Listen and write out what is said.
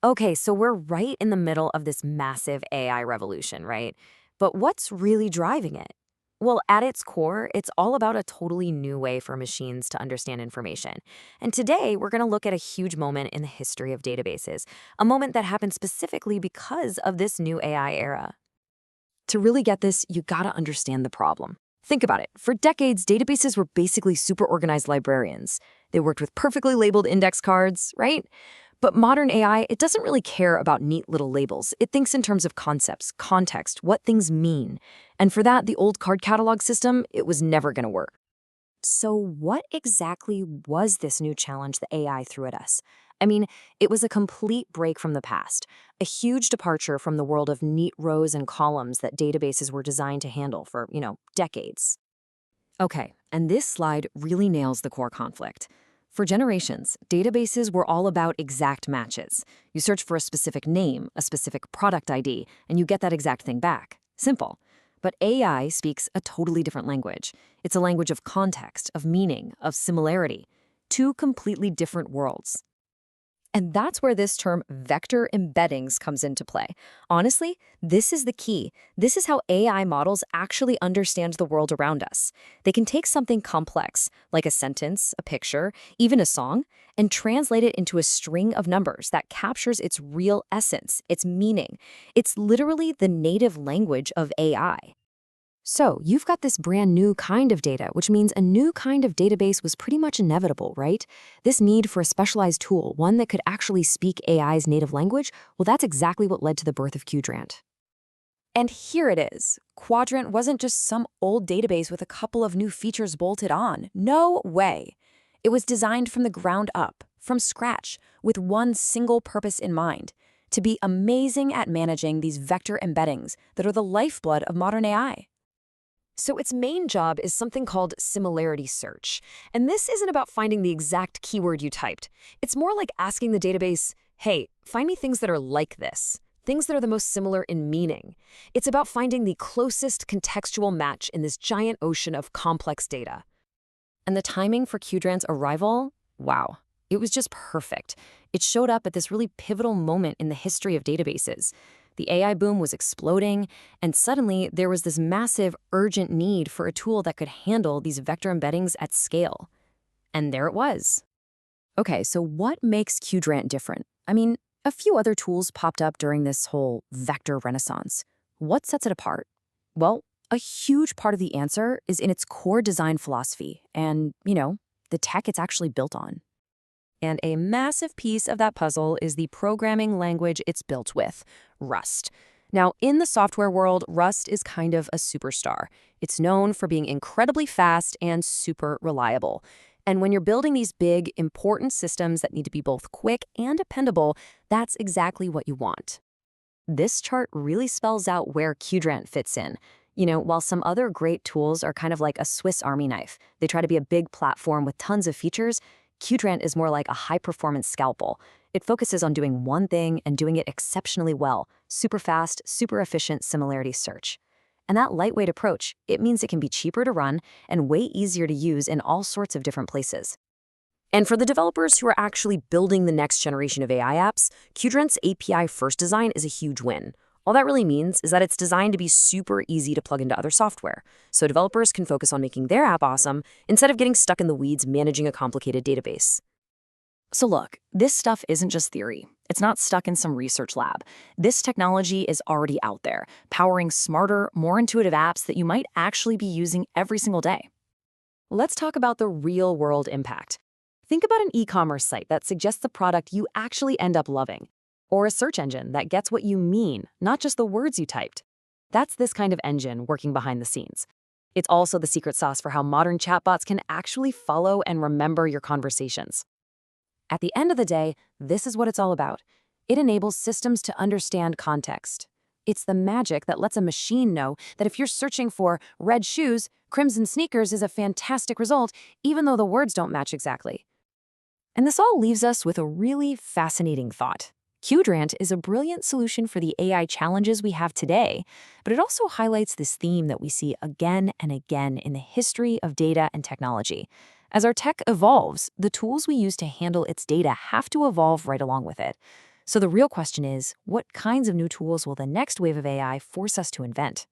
Okay, so we're right in the middle of this massive AI revolution, right? But what's really driving it? Well, at its core, it's all about a totally new way for machines to understand information. And today, we're going to look at a huge moment in the history of databases, a moment that happened specifically because of this new AI era. To really get this, you gotta understand the problem. Think about it. For decades, databases were basically super organized librarians. They worked with perfectly labeled index cards, right? But modern AI, it doesn't really care about neat little labels. It thinks in terms of concepts, context, what things mean. And for that, the old card catalog system, it was never gonna work. So, what exactly was this new challenge the AI threw at us? I mean, it was a complete break from the past, a huge departure from the world of neat rows and columns that databases were designed to handle for, decades. Okay, and this slide really nails the core conflict. For generations, databases were all about exact matches. You search for a specific name, a specific product ID, and you get that exact thing back. Simple. But AI speaks a totally different language. It's a language of context, of meaning, of similarity. Two completely different worlds. And that's where this term vector embeddings comes into play. Honestly, this is the key. This is how AI models actually understand the world around us. They can take something complex, like a sentence, a picture, even a song, and translate it into a string of numbers that captures its real essence, its meaning. It's literally the native language of AI. So, you've got this brand new kind of data, which means a new kind of database was pretty much inevitable, right? This need for a specialized tool, one that could actually speak AI's native language, well, that's exactly what led to the birth of Qdrant. And here it is. Qdrant wasn't just some old database with a couple of new features bolted on. No way. It was designed from the ground up, from scratch, with one single purpose in mind: to be amazing at managing these vector embeddings that are the lifeblood of modern AI. So its main job is something called similarity search. And this isn't about finding the exact keyword you typed. It's more like asking the database, hey, find me things that are like this, things that are the most similar in meaning. It's about finding the closest contextual match in this giant ocean of complex data. And the timing for Qdrant's arrival? Wow. It was just perfect. It showed up at this really pivotal moment in the history of databases. The AI boom was exploding, and suddenly there was this massive, urgent need for a tool that could handle these vector embeddings at scale. And there it was. Okay, so what makes Qdrant different? I mean, a few other tools popped up during this whole vector renaissance. What sets it apart? Well, a huge part of the answer is in its core design philosophy and, the tech it's actually built on. And a massive piece of that puzzle is the programming language it's built with, Rust. Now, in the software world, Rust is kind of a superstar. It's known for being incredibly fast and super reliable. And when you're building these big, important systems that need to be both quick and dependable, that's exactly what you want. This chart really spells out where Qdrant fits in. While some other great tools are kind of like a Swiss Army knife, they try to be a big platform with tons of features, Qdrant is more like a high-performance scalpel. It focuses on doing one thing and doing it exceptionally well, super fast, super efficient similarity search. And that lightweight approach, it means it can be cheaper to run and way easier to use in all sorts of different places. And for the developers who are actually building the next generation of AI apps, Qdrant's API-first design is a huge win. All that really means is that it's designed to be super easy to plug into other software, so developers can focus on making their app awesome instead of getting stuck in the weeds managing a complicated database. So look, this stuff isn't just theory. It's not stuck in some research lab. This technology is already out there, powering smarter, more intuitive apps that you might actually be using every single day. Let's talk about the real-world impact. Think about an e-commerce site that suggests a product you actually end up loving, or a search engine that gets what you mean, not just the words you typed. That's this kind of engine working behind the scenes. It's also the secret sauce for how modern chatbots can actually follow and remember your conversations. At the end of the day, this is what it's all about. It enables systems to understand context. It's the magic that lets a machine know that if you're searching for red shoes, crimson sneakers is a fantastic result, even though the words don't match exactly. And this all leaves us with a really fascinating thought. Qdrant is a brilliant solution for the AI challenges we have today, but it also highlights this theme that we see again and again in the history of data and technology. As our tech evolves, the tools we use to handle its data have to evolve right along with it. So the real question is, what kinds of new tools will the next wave of AI force us to invent?